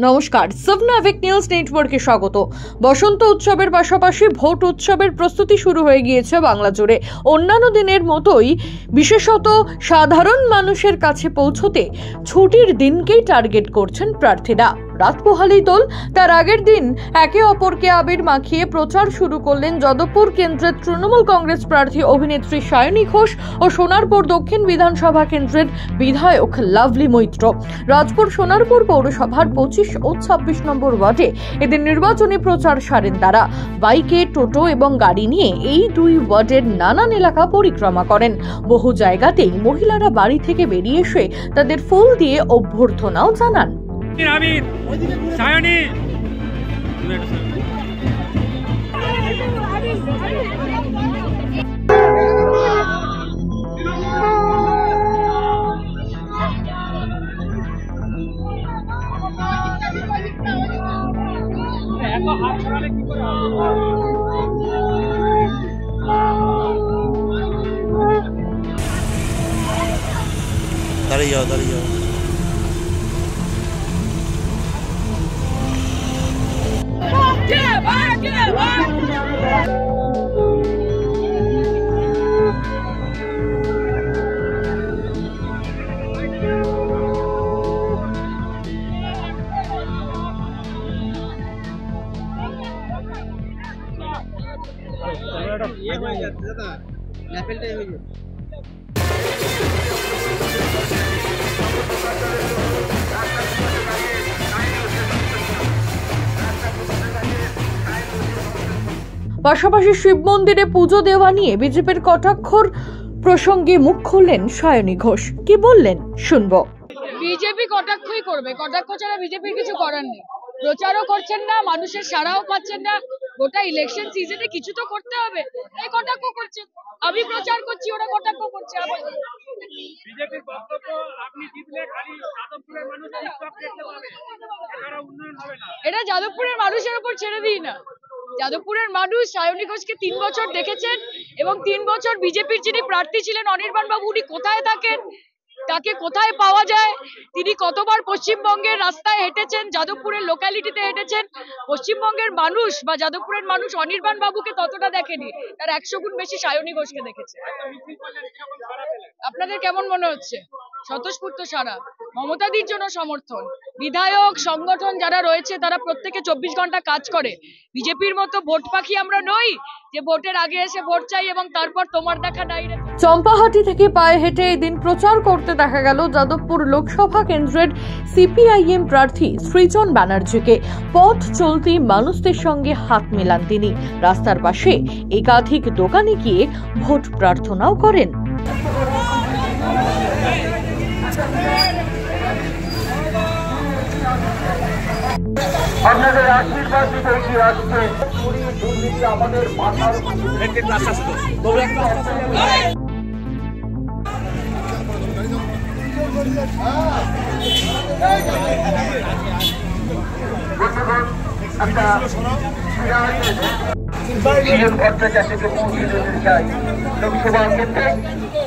নমস্কার, সাবনাভিক নিউজ নেটওয়ার্কে স্বাগত। বসন্ত উৎসবের পাশাপাশি ভোট উৎসবের প্রস্তুতি শুরু হয়ে গিয়েছে বাংলা জুড়ে। অন্যান্য দিনের মতোই বিশেষত সাধারণ মানুষের কাছে পৌঁছতে ছুটির দিনকেই টার্গেট করছেন প্রার্থীরা। রাত পোহালেই দোল, তার আগের দিন একে অপরকে আবির মাখিয়ে প্রচার শুরু করলেন যাদবপুর কেন্দ্রের তৃণমূল কংগ্রেস প্রার্থী অভিনেত্রী সায়নী ঘোষ ও সোনারপুর দক্ষিণ বিধানসভা কেন্দ্রের বিধায়ক লাভলি মৈত্র। রাজপুর সোনারপুর পৌরসভার 25 ও 26 নম্বর ওয়ার্ডে এদের নির্বাচনী প্রচার সারেন তারা। বাইকে, টোটো এবং গাড়ি নিয়ে এই দুই ওয়ার্ডের নানান এলাকা পরিক্রমা করেন। বহু জায়গাতেই মহিলারা বাড়ি থেকে বেরিয়ে এসে তাদের ফুল দিয়ে অভ্যর্থনাও জানান। দাঁড়িয়ে যাও পাশাপাশি শিব মন্দিরে পুজো দেওয়া নিয়ে বিজেপির কটাক্ষর প্রসঙ্গে মুখ খুললেন সায়নী ঘোষ। কি বললেন শুনবো। বিজেপি কটাক্ষই করবে, কটাক্ষ ছাড়া বিজেপির কিছু করার নেই। প্রচারও করছেন না, মানুষের সাড়াও পাচ্ছেন না। গোটা ইলেকশন সিজনে কিছু তো করতে হবে, তাই কটাক্ষ করছেন। আমি প্রচার করছি, ওরা কটাক্ষ করছে। বিজেপির বক্তব্য, আপনি জিতলে খালি যাদবপুরের মানুষ টিকটক দেখতে পাবে, এটার উন্নয়ন হবে না। এটা যাদবপুরের মানুষের উপর ছেড়ে দিই না। যাদবপুরের মানুষ সায়নী ঘোষকে 3 বছর দেখেছেন এবং 3 বছর বিজেপির যিনি প্রার্থী ছিলেন অনির্বাণ বাবু, উনি কোথায় থাকেন, তাকে কোথায় পাওয়া যায়, তিনি কতবার পশ্চিমবঙ্গের রাস্তায় হেঁটেছেন, যাদবপুরের লোকালিটিতে হেঁটেছেন। পশ্চিমবঙ্গের মানুষ বা যাদবপুরের মানুষ অনির্বাণ বাবুকে ততটা দেখেনি, তার 100 গুণ বেশি সায়নী ঘোষকে দেখেছে। আপনাদের কেমন মনে হচ্ছে? স্বতঃস্ফূর্ত সারা, মমতাদির জন্য সমর্থন। বিধায়ক সংগঠন যারা রয়েছে তারা প্রত্যেকে 24 ঘন্টা কাজ করে। বিজেপির মতো ভোট পাখি আমরা নই যে ভোটের আগে এসে ভোট চাই এবং তারপর তোমার দেখা নাই। চম্পাহাটি থেকে পায়ে হেঁটে এই দিন প্রচার করতে দেখা গেল যাদবপুর লোকসভা কেন্দ্রের সিপিআইএম প্রার্থী সৃজন ব্যানার্জিকে। পথ চলতি মানুষদের সঙ্গে হাত মেলান তিনি। রাস্তার পাশে একাধিক দোকানে গিয়ে ভোট প্রার্থনাও করেন। আপনাদের আশীর্বাদ বেশি আসছে, দুর্নীতি আমাদের মাথার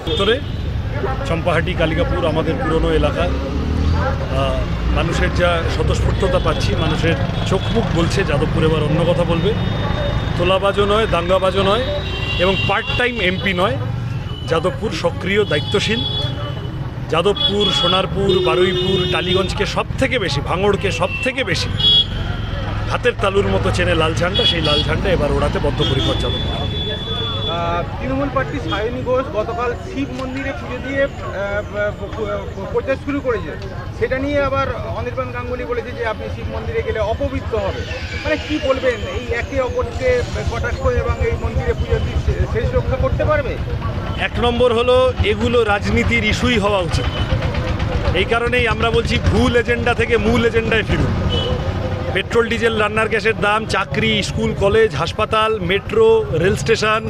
উত্তরে চম্পাহাটি, কালিকাপুর আমাদের পুরনো এলাকা। মানুষের যা স্বতঃস্ফূর্ততা পাচ্ছি, মানুষের চোখ মুখ বলছে যাদবপুর এবার অন্য কথা বলবে। তোলাবাজও নয়, দাঙ্গাবাজও নয় এবং পার্ট টাইম এমপি নয়। যাদবপুর সক্রিয়, দায়িত্বশীল। যাদবপুর, সোনারপুর, বারুইপুর, টালিগঞ্জকে সব থেকে বেশি, ভাঙড়কে সব থেকে বেশি হাতের তালুর মতো চেনে লাল ঝান্ডা। সেই লাল ঝান্ডা এবার ওড়াতে বদ্ধপরিকর যাদবপুর। তৃণমূল প্রার্থী সায়নী ঘোষ গতকাল শিব মন্দিরে পুজো দিয়ে প্রচার শুরু করেছে। সেটা নিয়ে আবার অনির্বাণ গাঙ্গুলি বলেছে যে আপনি শিব মন্দিরে গেলে অপবিত্র হবে। মানে কি বলবেন, এই একে অপরকে কটাক্ষ এবং এই মন্দিরে পুজো দিয়ে শেষ রক্ষা করতে পারবে? 1 নম্বর হলো, এগুলো রাজনীতির ইস্যুই হওয়া উচিত। এই কারণেই আমরা বলছি ভুল এজেন্ডা থেকে মূল এজেন্ডায় ফিরুন। পেট্রোল, ডিজেল, রান্নার গ্যাসের দাম, চাকরি, স্কুল, কলেজ, হাসপাতাল, মেট্রো, রেল স্টেশন,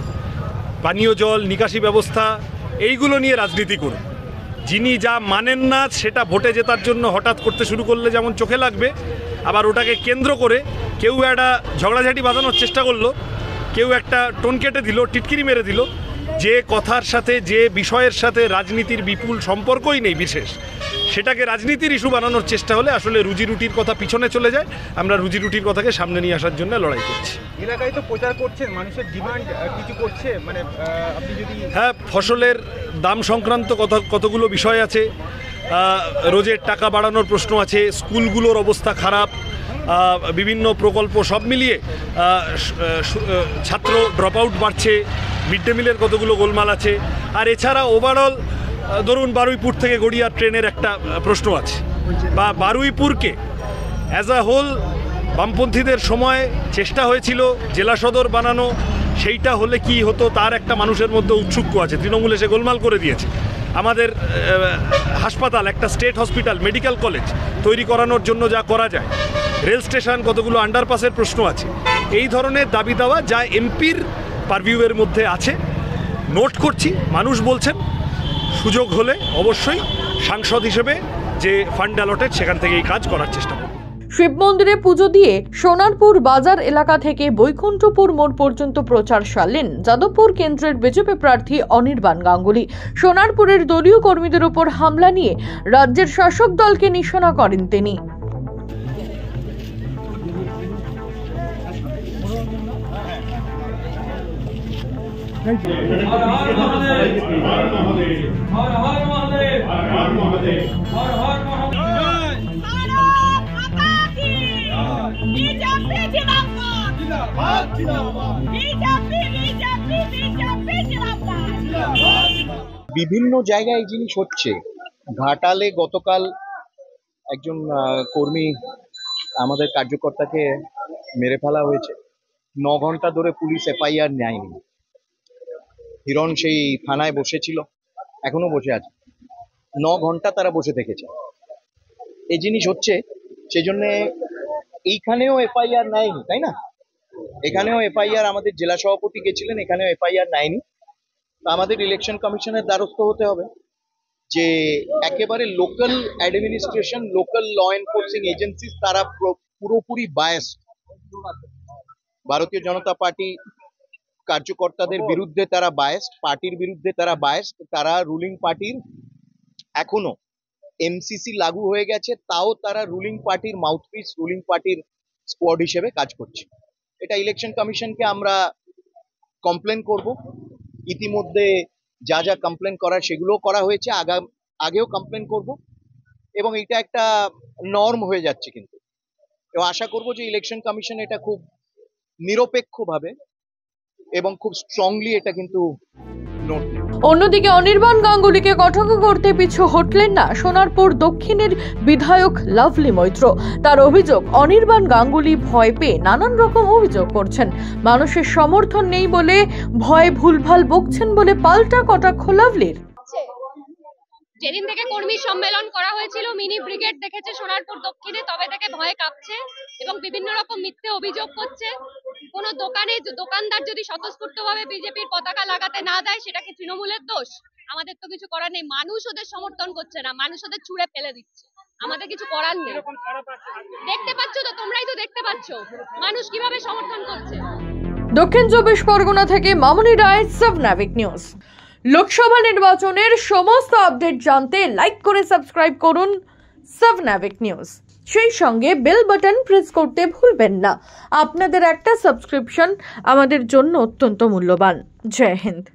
পানীয় জল, নিকাশি ব্যবস্থা, এইগুলো নিয়ে রাজনীতি করুন। যিনি যা মানেন না সেটা ভোটে জেতার জন্য হঠাৎ করতে শুরু করলে যেমন চোখে লাগবে, আবার ওটাকে কেন্দ্র করে কেউ একটা ঝগড়াঝাটি বাঁধানোর চেষ্টা করলো, কেউ একটা টোন কেটে দিল, টিটকিরি মেরে দিল, যে কথার সাথে, যে বিষয়ের সাথে রাজনীতির বিপুল সম্পর্কই নেই বিশেষ, সেটাকে রাজনীতির ইস্যু বানানোর চেষ্টা হলে আসলে রুজি রুটির কথা পিছনে চলে যায়। আমরা রুজি রুটির কথাকে সামনে নিয়ে আসার জন্য লড়াই করছি। এলাকায় তো প্রচার করছেন, মানুষের ডিমান্ড কিছু করছে, মানে আপনি যদি হ্যাঁ, ফসলের দাম সংক্রান্ত কতগুলো বিষয় আছে, রোজের টাকা বাড়ানোর প্রশ্ন আছে, স্কুলগুলোর অবস্থা খারাপ, বিভিন্ন প্রকল্প সব মিলিয়ে ছাত্র ড্রপ আউট বাড়ছে, মিড ডে মিলের কতগুলো গোলমাল আছে। আর এছাড়া ওভারঅল ধরুন বারুইপুর থেকে গড়িয়ার ট্রেনের একটা প্রশ্ন আছে, বা বারুইপুরকে অ্যাজ আ হোল বামপন্থীদের সময় চেষ্টা হয়েছিল জেলা সদর বানানো, সেইটা হলে কি হতো তার একটা মানুষের মধ্যে উৎসুক্য আছে। তৃণমূল এসে গোলমাল করে দিয়েছে। আমাদের হাসপাতাল, একটা স্টেট হসপিটাল, মেডিকেল কলেজ তৈরি করানোর জন্য যা করা যায়, রেল স্টেশন, কতগুলো আন্ডারপাসের প্রশ্ন আছে, এই ধরনের দাবি দাওয়া যা এমপির পারভিউয়ের মধ্যে আছে, নোট করছি। মানুষ বলছেন সুযোগ হলে অবশ্যই সাংসদ হিসেবে যে ফান্ড অ্যালটেড সেখান থেকে এই কাজ করার চেষ্টা করব। শিব মন্দিরে পুজো দিয়ে সোনারপুর বাজার এলাকা থেকে বৈকুণ্ঠপুর মোড় পর্যন্ত প্রচার সারলেন যাদবপুর কেন্দ্রের বিজেপি প্রার্থী অনির্বাণ গাঙ্গুলি। সোনারপুরের দলীয় কর্মীদের উপর হামলা নিয়ে রাজ্যের শাসক দলকে নিশানা করেন তিনি। বিভিন্ন জায়গায় এই জিনিস হচ্ছে। ঘাটালে গতকাল একজন কর্মী, আমাদের কার্যকর্তাকে মেরে ফেলা হয়েছে। 9 ঘন্টা ধরে পুলিশ এফআইআর নেয়নি। হিরণ সেই থানায় বসেছিল, এখনো বসে আছে। 9 ঘন্টা তারা বসে থেকেছে। এই জিনিস হচ্ছে, সেই জন্যে এইখানেও এফআইআর নেয়নি, তাই না? এখানেও এফআইআর, আমাদের জেলা সভাপতি গেছিলেন, এখানেও এফআইআর নেয়নি। আমাদের ইলেকশন কমিশনের দ্বারস্থ হতে হবে যে একেবারে local administration, local law enforcing agency তারা পুরোপুরি বায়াসড। ভারতীয় জনতা পার্টি কার্যকর্তাদের বিরুদ্ধে তারা বায়াসড, পার্টির বিরুদ্ধে তারা বায়াসড। তারা রুলিং পার্টির, এখনো এমসিসি লাগু হয়ে গেছে, তাও তারা রুলিং পার্টির মাউথপিস, রুলিং পার্টির স্কোয়াড হিসেবে কাজ করছে। এটা ইলেকশন কমিশনকে আমরা কমপ্লেন করব। ইতিমধ্যে যা যা কমপ্লেন করার সেগুলো করা হয়েছে, আগেও কমপ্লেন করব, এবং এটা একটা নর্ম হয়ে যাচ্ছে। কিন্তু আশা করব যে ইলেকশন কমিশন এটা খুব নিরপেক্ষভাবে এবং খুব স্ট্রংলি এটা কিন্তু নোট নেবে। অন্যদিকে অনির্বাণ গাঙ্গুলিকে কটাক্ষ করতে পিছু হটলেন না সোনারপুর দক্ষিণের বিধায়ক লাভলি মৈত্র। তার অভিযোগ, অনির্বাণ গাঙ্গুলি ভয় পেয়ে নানান রকম অভিযোগ করছেন, মানুষের সমর্থন নেই বলে ভয় ভুলভাল বকছেন বলে পাল্টা কটাক্ষ লাভলির। যেদিন থেকে কর্মী সম্মেলন করা হয়েছিল, মিনি ব্রিগেড দেখেছে সোনারপুর দক্ষিণে, তবে থেকে ভয়ে কাঁপছে এবং বিভিন্ন রকম মিথ্যে অভিযোগ করছে। কোনো দোকানদার যদি স্বতঃস্ফূর্তভাবে বিজেপির পতাকা লাগাতে না দেয়, সেটা কি তৃণমূলের দোষ? আমাদের তো কিছু করার নেই। মানুষ ওদের সমর্থন করছে না, মানুষ ওদের ছুঁড়ে ফেলে দিচ্ছে, আমাদের কিছু করার নেই। দেখতে পাচ্ছ তো, তোমরাই তো দেখতে পাচ্ছ মানুষ কিভাবে সমর্থন করছে। দক্ষিণ 24 পরগনা থেকে মামুনি রায়, সাবনাভিক নিউজ। লোকসভা নির্বাচনের সমস্ত আপডেট জানতে লাইক করে সাবস্ক্রাইব করুন সাবনাভিক নিউজ। সেই সঙ্গে বেল বাটন প্রেস করতে ভুলবেন না। আপনাদের একটা সাবস্ক্রিপশন আমাদের জন্য অত্যন্ত মূল্যবান। জয় হিন্দ।